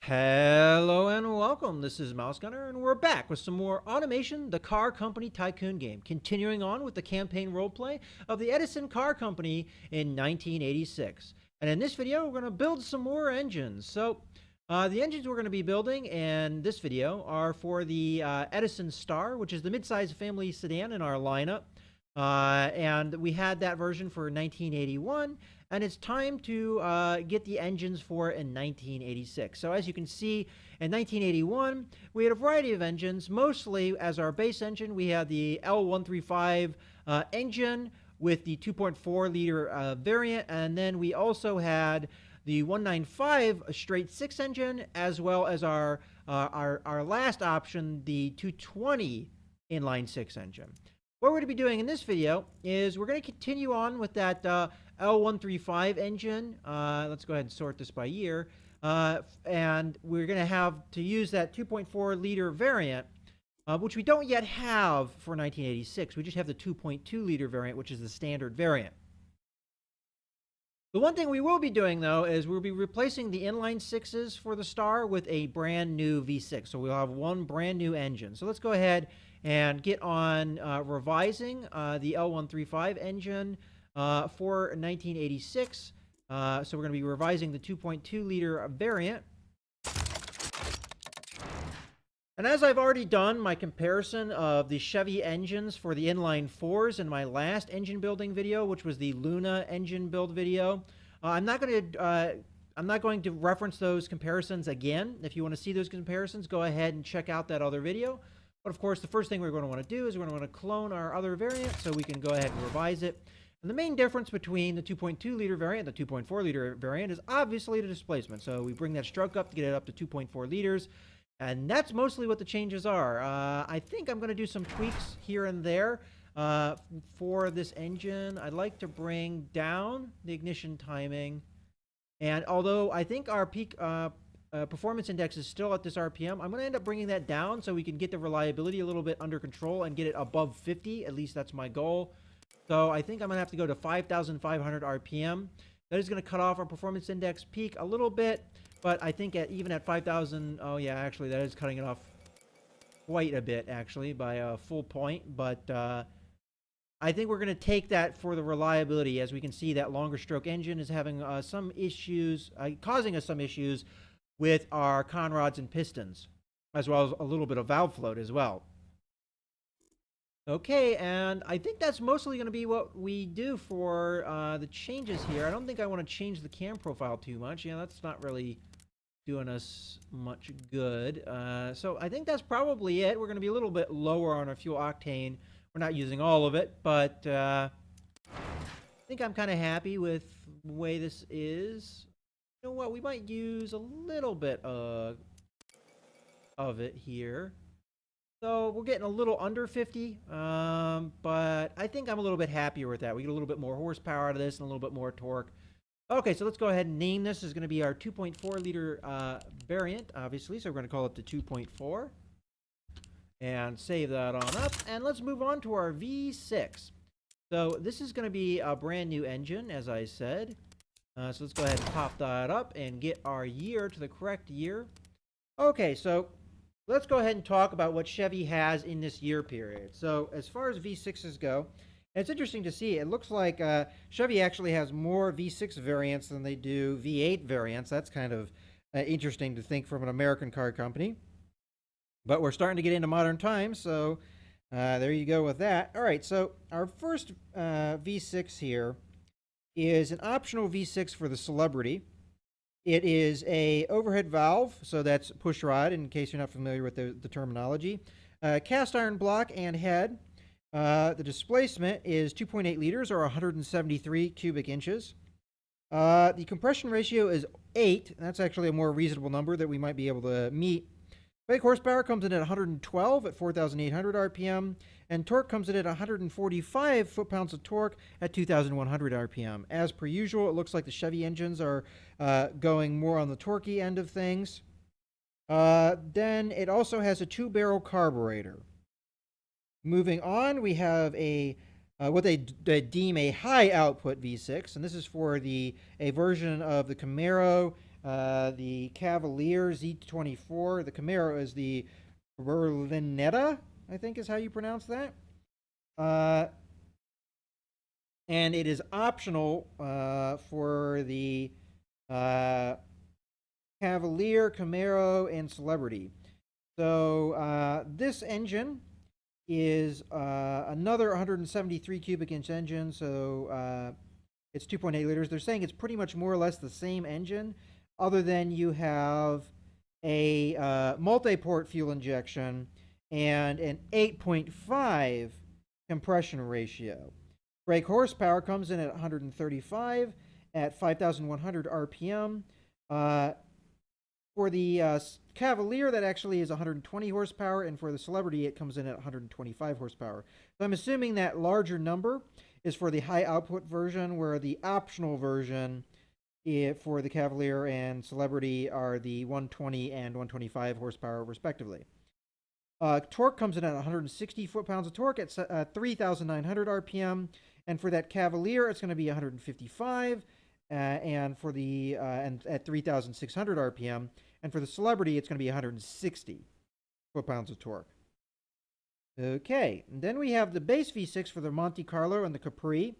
Hello and welcome. This is Mouse Gunner, and we're back with some more Automation, the Car Company Tycoon game. Continuing on with the campaign roleplay of the Edison Car Company in 1986. And in this video, we're going to build some more engines. The engines we're going to be building in this video are for the Edison Star, which is the midsize family sedan in our lineup. And we had that version for 1981. And it's time to get the engines for it in 1986. So as you can see, in 1981, we had a variety of engines. Mostly as our base engine, we had the L135 engine with the 2.4-liter variant. And then we also had the 195 straight six engine, as well as our last option, the 220 inline six engine. What we're going to be doing in this video is we're going to continue on with that L135 engine. Let's go ahead and sort this by year. And we're going to have to use that 2.4-liter variant, which we don't yet have for 1986. We just have the 2.2-liter variant, which is the standard variant. The one thing we will be doing, though, is we'll be replacing the inline sixes for the Star with a brand new V6. So we'll have one brand new engine. So let's go ahead and get on revising the L135 engine for 1986. So we're going to be revising the 2.2-liter variant. And as I've already done my comparison of the Chevy engines for the inline fours in my last engine building video, which was the Luna engine build video, I'm not going to reference those comparisons again. If you want to see those comparisons, go ahead and check out that other video. But of course, the first thing we're going to want to do is we're going to want to clone our other variant so we can go ahead and revise it. And the main difference between the 2.2-liter variant and the 2.4-liter variant is obviously the displacement. So we bring that stroke up to get it up to 2.4 liters. And that's mostly what the changes are. I think I'm going to do some tweaks here and there for this engine. I'd like to bring down the ignition timing. And although I think our peak performance index is still at this RPM, I'm going to end up bringing that down so we can get the reliability a little bit under control and get it above 50. At least that's my goal. So I think I'm going to have to go to 5,500 RPM. That is going to cut off our performance index peak a little bit. But I think even at 5,000, oh yeah, actually that is cutting it off quite a bit, actually, by a full point. But I think we're going to take that for the reliability. As we can see, that longer stroke engine is having some issues, causing us some issues with our conrods and pistons, as well as a little bit of valve float as well. Okay, and I think that's mostly going to be what we do for the changes here. I don't think I want to change the cam profile too much. Yeah, that's not really doing us much good. So I think that's probably it. We're going to be a little bit lower on our fuel octane. We're not using all of it, but I think I'm kind of happy with the way this is. You know what? We might use a little bit of it here. So we're getting a little under 50, but I think I'm a little bit happier with that. We get a little bit more horsepower out of this and a little bit more torque. Okay, so let's go ahead and name this. This is going to be our 2.4-liter variant, obviously. So we're going to call it the 2.4 and save that on up. And let's move on to our V6. So this is going to be a brand new engine, as I said. So let's go ahead and pop that up and get our year to the correct year. Okay, so let's go ahead and talk about what Chevy has in this year period. So as far as V6s go, it's interesting to see. It looks like Chevy actually has more V6 variants than they do V8 variants. That's kind of interesting to think from an American car company. But we're starting to get into modern times, so there you go with that. All right, so our first V6 here is an optional V6 for the Celebrity. It is a overhead valve, so that's push rod, in case you're not familiar with the terminology. Cast iron block and head. The displacement is 2.8 liters, or 173 cubic inches. The compression ratio is 8. That's actually a more reasonable number that we might be able to meet. Brake horsepower comes in at 112 at 4,800 RPM, and torque comes in at 145 foot-pounds of torque at 2,100 RPM. As per usual, it looks like the Chevy engines are going more on the torquey end of things. Then it also has a 2-barrel carburetor. Moving on, we have a what they deem a high output V6, and this is for a version of the Camaro The Cavalier Z24. The Camaro is the Berlinetta, I think is how you pronounce that. And it is optional for the Cavalier, Camaro, and Celebrity. So this engine is another 173 cubic inch engine, so it's 2.8 liters. They're saying it's pretty much more or less the same engine, other than you have a multi-port fuel injection and an 8.5 compression ratio. Brake horsepower comes in at 135 at 5,100 RPM. For the Cavalier, that actually is 120 horsepower, and for the Celebrity, it comes in at 125 horsepower. So I'm assuming that larger number is for the high output version, where the optional version for the Cavalier and Celebrity are the 120 and 125 horsepower, respectively. Torque comes in at 160 foot-pounds of torque at 3,900 RPM, and for that Cavalier, it's going to be 155, and for the and at 3,600 RPM, and for the Celebrity, it's going to be 160 foot-pounds of torque. Okay, and then we have the base V6 for the Monte Carlo and the Capri.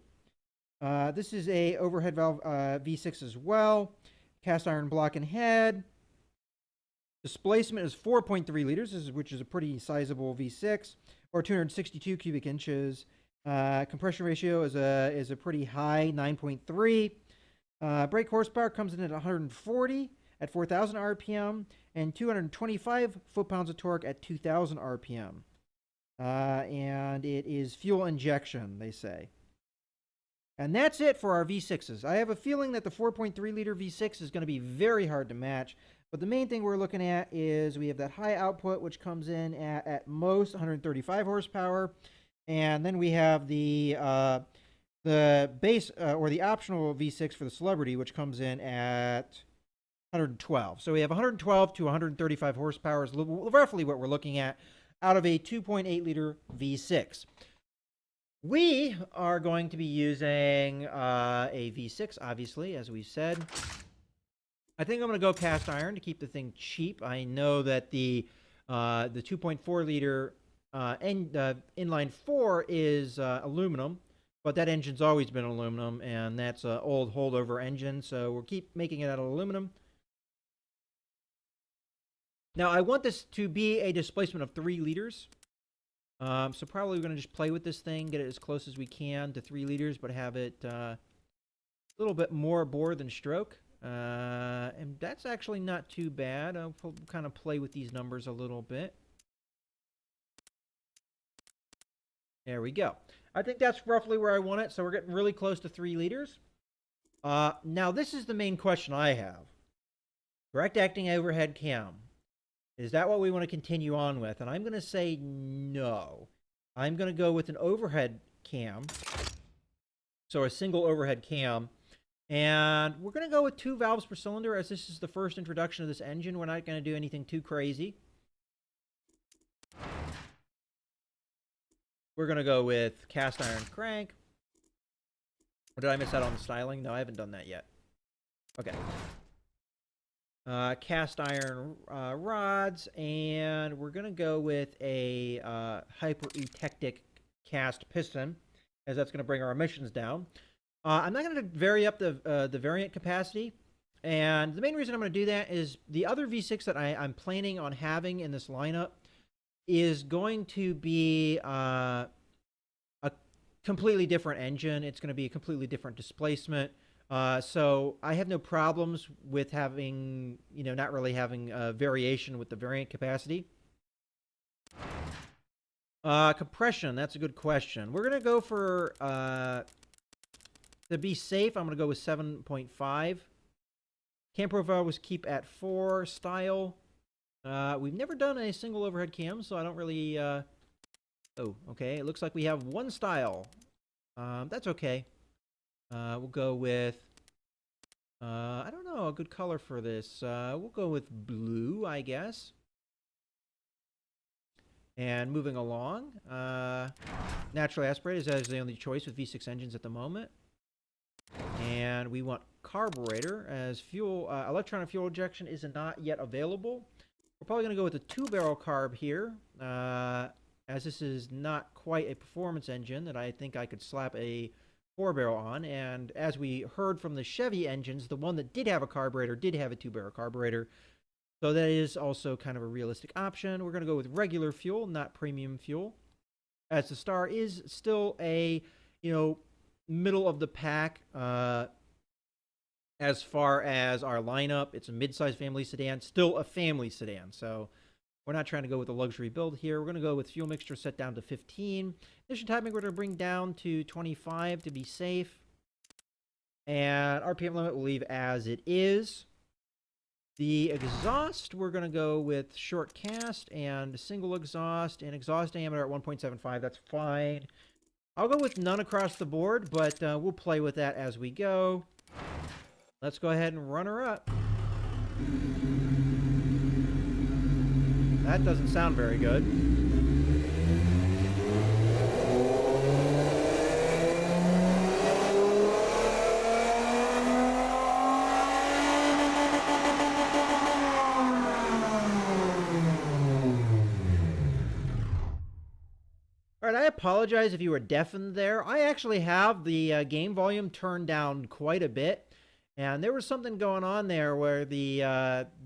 This is a overhead valve V6 as well. Cast iron block and head. Displacement is 4.3 liters, which is a pretty sizable V6, or 262 cubic inches. Compression ratio is a pretty high 9.3. Brake horsepower comes in at 140 at 4,000 RPM, and 225 foot-pounds of torque at 2,000 RPM. And it is fuel injection, they say. And that's it for our V6s. I have a feeling that the 4.3 liter V6 is going to be very hard to match. But the main thing we're looking at is we have that high output, which comes in at most 135 horsepower. And then we have the base or the optional V6 for the Celebrity, which comes in at 112. So we have 112 to 135 horsepower is roughly what we're looking at out of a 2.8 liter V6. We are going to be using a V6, obviously, as we said. I think I'm going to go cast iron to keep the thing cheap. I know that the 2.4 liter inline 4 is aluminum, but that engine's always been aluminum, and that's an old holdover engine, so we'll keep making it out of aluminum. Now, I want this to be a displacement of 3 liters. So probably we're going to just play with this thing, get it as close as we can to 3 liters, but have it a little bit more bore than stroke. And that's actually not too bad. I'll kind of play with these numbers a little bit. There we go. I think that's roughly where I want it, so we're getting really close to 3 liters. Now, this is the main question I have. Direct acting overhead cam. Is that what we want to continue on with? And I'm going to say no. I'm going to go with an overhead cam. So a single overhead cam. And we're going to go with 2 valves per cylinder, as this is the first introduction of this engine. We're not going to do anything too crazy. We're going to go with cast iron crank. Or did I miss out on the styling? No, I haven't done that yet. Okay. Cast iron rods, and we're going to go with a hyper-eutectic cast piston, as that's going to bring our emissions down. I'm not going to vary up the variant capacity, and the main reason I'm going to do that is the other V6 that I'm planning on having in this lineup is going to be a completely different engine. It's going to be a completely different displacement. So I have no problems with having, not really having a variation with the variant capacity. Compression, that's a good question. We're going to go for, to be safe, I'm going to go with 7.5. Cam profile was keep at 4 style. We've never done a single overhead cam, so I don't really, oh, okay. It looks like we have 1 style. That's okay. We'll go with, I don't know, a good color for this. We'll go with blue, I guess. And moving along, naturally aspirated is the only choice with V6 engines at the moment. And we want carburetor as fuel. Electronic fuel injection is not yet available. We're probably going to go with a 2-barrel carb here, as this is not quite a performance engine that I think I could slap a 4-barrel on. And as we heard from the Chevy engines, the one that did have a carburetor did have a 2-barrel carburetor. So that is also kind of a realistic option. We're going to go with regular fuel, not premium fuel, as the Star is still a, middle of the pack as far as our lineup. It's a mid-size family sedan, still a family sedan. So we're not trying to go with a luxury build here. We're going to go with fuel mixture set down to 15. Ignition timing we're going to bring down to 25 to be safe. And RPM limit we'll leave as it is. The exhaust, we're going to go with short cast and single exhaust and exhaust diameter at 1.75. That's fine. I'll go with none across the board, but we'll play with that as we go. Let's go ahead and run her up. That doesn't sound very good. All right, I apologize if you were deafened there. I actually have the game volume turned down quite a bit, and there was something going on there where the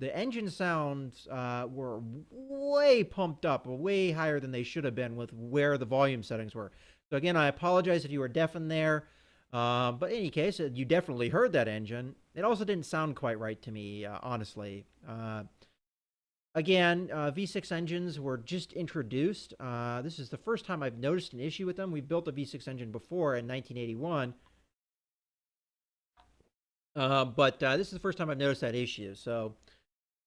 engine sounds were way pumped up, way higher than they should have been with where the volume settings were. So again, I apologize if you were deafened there, but in any case, you definitely heard that engine. It also didn't sound quite right to me, honestly. Again, V6 engines were just introduced. This is the first time I've noticed an issue with them. We built a V6 engine before in 1981. But this is the first time I've noticed that issue. So,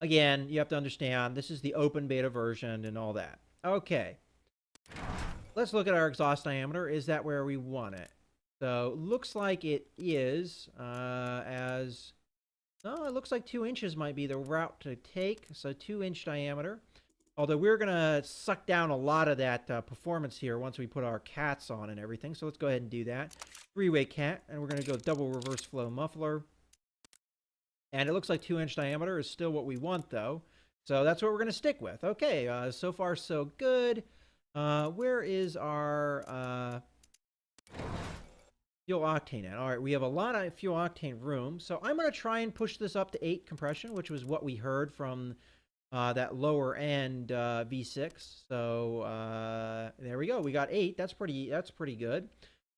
again, you have to understand, this is the open beta version and all that. Okay. Let's look at our exhaust diameter. Is that where we want it? So, looks like it is No, it looks like 2 inches might be the route to take. So 2-inch diameter. Although we're going to suck down a lot of that performance here once we put our cats on and everything. So let's go ahead and do that. 3-way cat. And we're going to go double reverse flow muffler. And it looks like 2-inch diameter is still what we want, though. So that's what we're going to stick with. Okay, so far so good. Where is our fuel octane at? All right, we have a lot of fuel octane room. So I'm going to try and push this up to 8 compression, which was what we heard from that lower end V6. So there we go. We got 8. That's pretty good.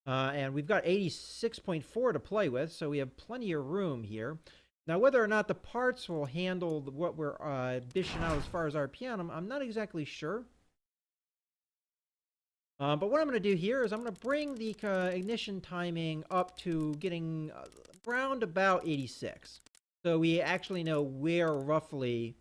And we've got 86.4 to play with, so we have plenty of room here. Now, whether or not the parts will handle what we're dishing out as far as RPM, I'm not exactly sure. But what I'm going to do here is I'm going to bring the ignition timing up to getting around about 86. So we actually know where roughly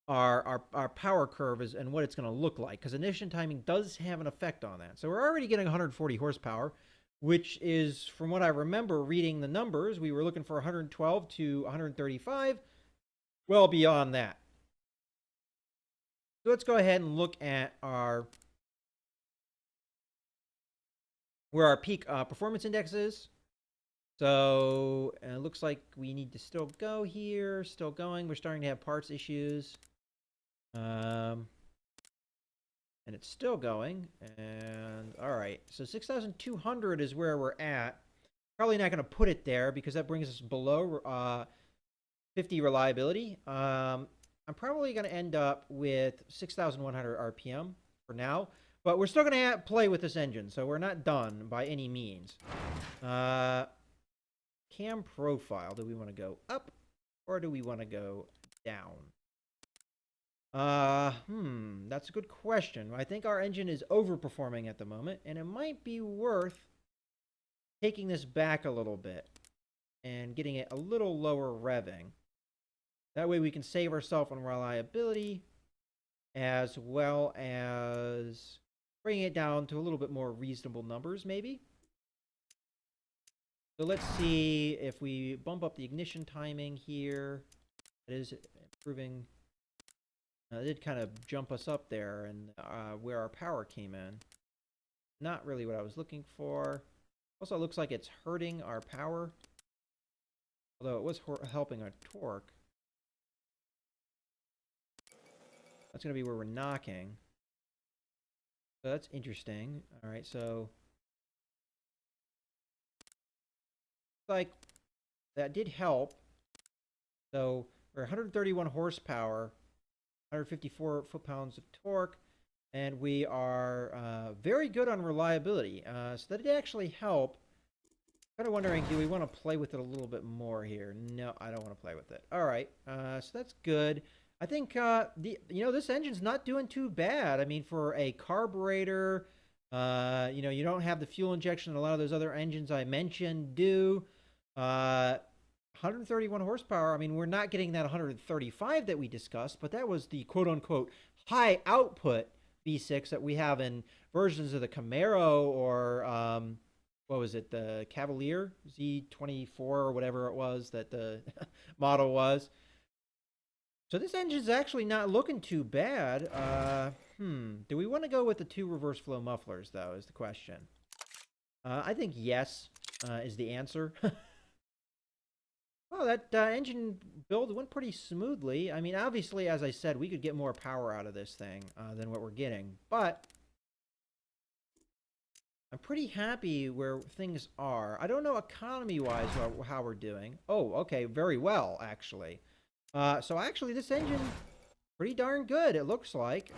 our power curve is and what it's going to look like. Because ignition timing does have an effect on that. So we're already getting 140 horsepower, which is, from what I remember reading the numbers, we were looking for 112 to 135. Well beyond that. So let's go ahead and look at where our peak performance index is. So it looks like we need to still go here. Still going. We're starting to have parts issues. And it's still going. And all right. So 6,200 is where we're at. Probably not going to put it there because that brings us below 50 reliability. I'm probably going to end up with 6,100 RPM for now, but we're still going to play with this engine, so we're not done by any means. Cam profile, do we want to go up or do we want to go down? That's a good question. I think our engine is overperforming at the moment, and it might be worth taking this back a little bit and getting it a little lower revving. That way we can save ourselves on reliability as well as bringing it down to a little bit more reasonable numbers, maybe. So let's see if we bump up the ignition timing here. It is improving. It did kind of jump us up there and where our power came in. Not really what I was looking for. Also, it looks like it's hurting our power, although it was helping our torque. That's going to be where we're knocking. So that's interesting. All right, so like that did help. So we're 131 horsepower, 154 foot-pounds of torque, and we are very good on reliability. So that did actually help. Kind of wondering, do we want to play with it a little bit more here? No, I don't want to play with it. All right, so that's good. I think this engine's not doing too bad. I mean, for a carburetor, you don't have the fuel injection a lot of those other engines I mentioned do. 131 horsepower. I mean, we're not getting that 135 that we discussed, but that was the quote-unquote high output V6 that we have in versions of the Camaro or what was it, the Cavalier Z24 or whatever it was that the model was. So this engine's actually not looking too bad. Do we want to go with the 2 reverse flow mufflers, though, is the question. I think yes is the answer. Well, that engine build went pretty smoothly. I mean, obviously, as I said, we could get more power out of this thing than what we're getting. But I'm pretty happy where things are. I don't know economy-wise how we're doing. Oh, okay, very well, actually. So actually, this engine, pretty darn good, it looks like.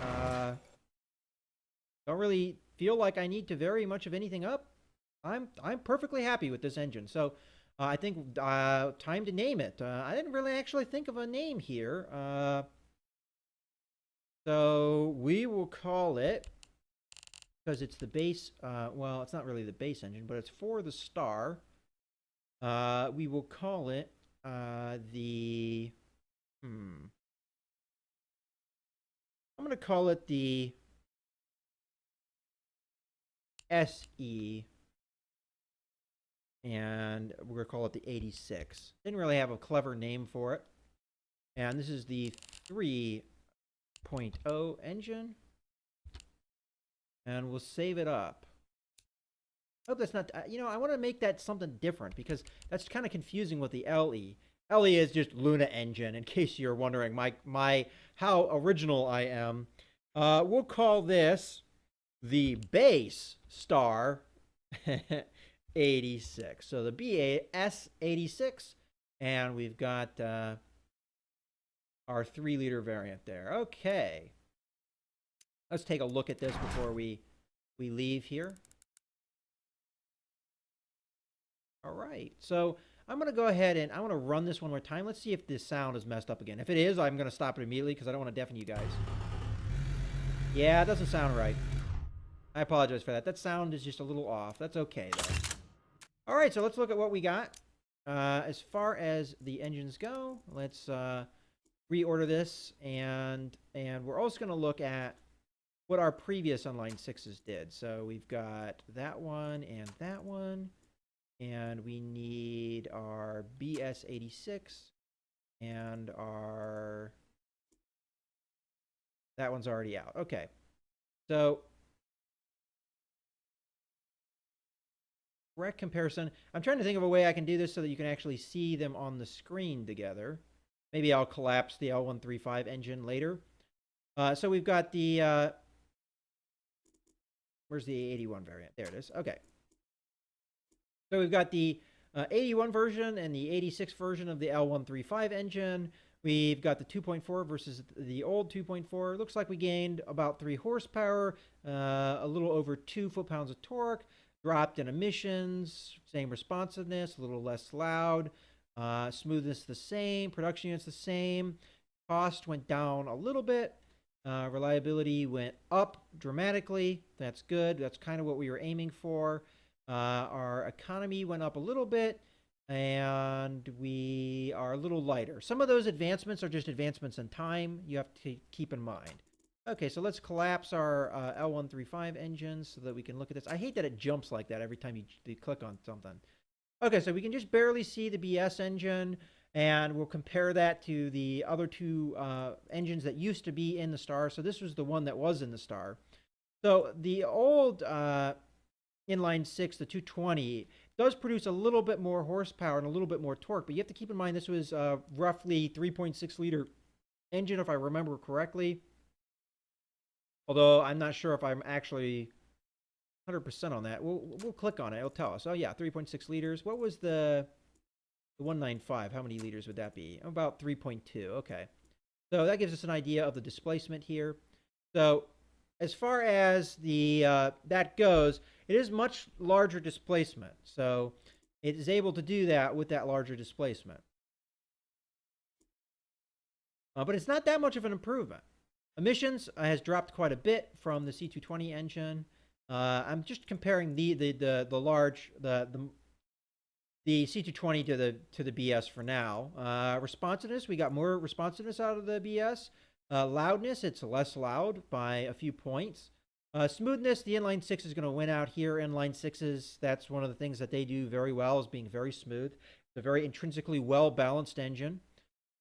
Don't really feel like I need to vary much of anything up. I'm perfectly happy with this engine. So I think time to name it. I didn't really actually think of a name here. So we will call it, because it's the base, well, it's not really the base engine, but it's for the Star. We will call it the... I'm going to call it the SE, and we're going to call it the 86. Didn't really have a clever name for it. And this is the 3.0 engine. And we'll save it up. I hope that's not... I want to make that something different, because that's kind of confusing with the LE. LE is just Luna engine, in case you're wondering how original I am. We'll call this the base Star 86. So the BAS 86, and we've got our 3-liter variant there. Okay. Let's take a look at this before we leave here. All right. So I'm going to go ahead and I want to run this one more time. Let's see if this sound is messed up again. If it is, I'm going to stop it immediately because I don't want to deafen you guys. Yeah, it doesn't sound right. I apologize for that. That sound is just a little off. That's okay, though. All right, so let's look at what we got. As far as the engines go, let's reorder this. And we're also going to look at what our previous Unline 6s did. So we've got that one and that one. And we need our BS86 and our... That one's already out. Okay. So, correct comparison. I'm trying to think of a way I can do this so that you can actually see them on the screen together. Maybe I'll collapse the L135 engine later. So we've got the... where's the 81 variant? There it is. Okay. So we've got the 81 version and the 86 version of the L135 engine. We've got the 2.4 versus the old 2.4. It looks like we gained about 3 horsepower, a little over 2 foot-pounds of torque, dropped in emissions, same responsiveness, a little less loud, smoothness the same, production units the same, cost went down a little bit, reliability went up dramatically. That's good. That's kind of what we were aiming for. Our economy went up a little bit, and we are a little lighter. Some of those advancements are just advancements in time you have to keep in mind. Okay, so let's collapse our L135 engines so that we can look at this. I hate that it jumps like that every time you click on something. Okay, so we can just barely see the BS engine, and we'll compare that to the other 2 engines that used to be in the Star. So this was the one that was in the Star. So the old inline six, the 220, does produce a little bit more horsepower and a little bit more torque, but you have to keep in mind this was roughly 3.6 liter engine, if I remember correctly. Although I'm not sure if I'm actually 100% on that. We'll click on it. It'll tell us. Oh yeah, 3.6 liters. What was the 195? How many liters would that be? About 3.2. Okay. So that gives us an idea of the displacement here. So as far as the that goes, it is much larger displacement. So it is able to do that with that larger displacement. But it's not that much of an improvement. Emissions has dropped quite a bit from the C220 engine. I'm just comparing the C220 to the BS for now. Responsiveness, we got more responsiveness out of the BS. Loudness, it's less loud by a few points. Smoothness, the inline six is going to win out here. Inline sixes, that's one of the things that they do very well, is being very smooth. It's a very intrinsically well-balanced engine.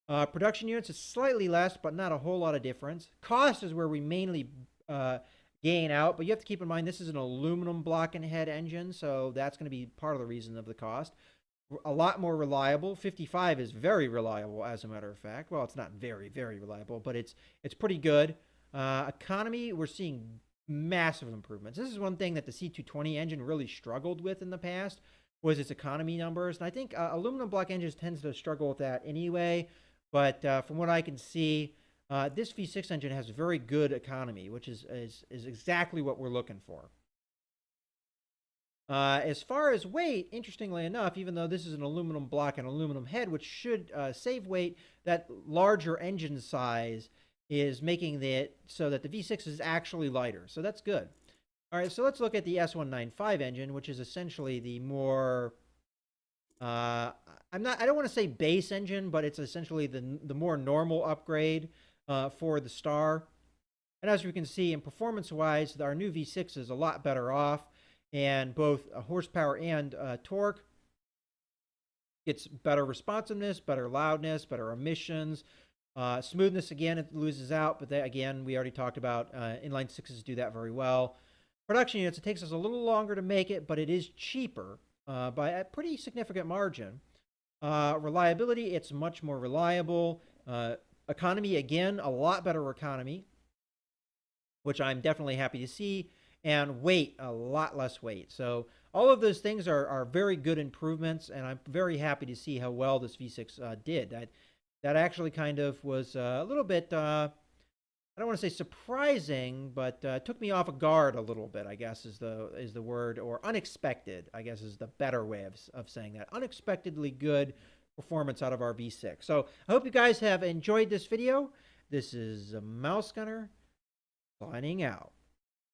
Production units is slightly less, but not a whole lot of difference. Cost is where we mainly gain out, but you have to keep in mind this is an aluminum block and head engine, so that's going to be part of the reason of the cost. A lot more reliable. 55 is very reliable, as a matter of fact. Well, it's not very, very reliable, but it's pretty good. Economy, we're seeing massive improvements. This is one thing that the C220 engine really struggled with in the past, was its economy numbers. And I think aluminum block engines tends to struggle with that anyway. But from what I can see, this V6 engine has very good economy, which is exactly what we're looking for. As far as weight, interestingly enough, even though this is an aluminum block and aluminum head, which should save weight, that larger engine size is making it so that the V6 is actually lighter. So that's good. All right, so let's look at the S195 engine, which is essentially the more I don't want to say base engine, but it's essentially the more normal upgrade for the Star. And as we can see, in performance-wise, our new V6 is a lot better off, and both horsepower and torque. It's better responsiveness, better loudness, better emissions. Smoothness, again, it loses out, but again, we already talked about inline sixes do that very well. Production units, it takes us a little longer to make it, but it is cheaper by a pretty significant margin. Reliability, it's much more reliable. Economy, again, a lot better economy, which I'm definitely happy to see. And weight, a lot less weight. So all of those things are very good improvements, and I'm very happy to see how well this V6 did. That actually kind of was a little bit, I don't want to say surprising, but took me off guard a little bit, I guess is the word, or unexpected, I guess is the better way of saying that. Unexpectedly good performance out of our V6. So I hope you guys have enjoyed this video. This is Mouse Gunner signing out.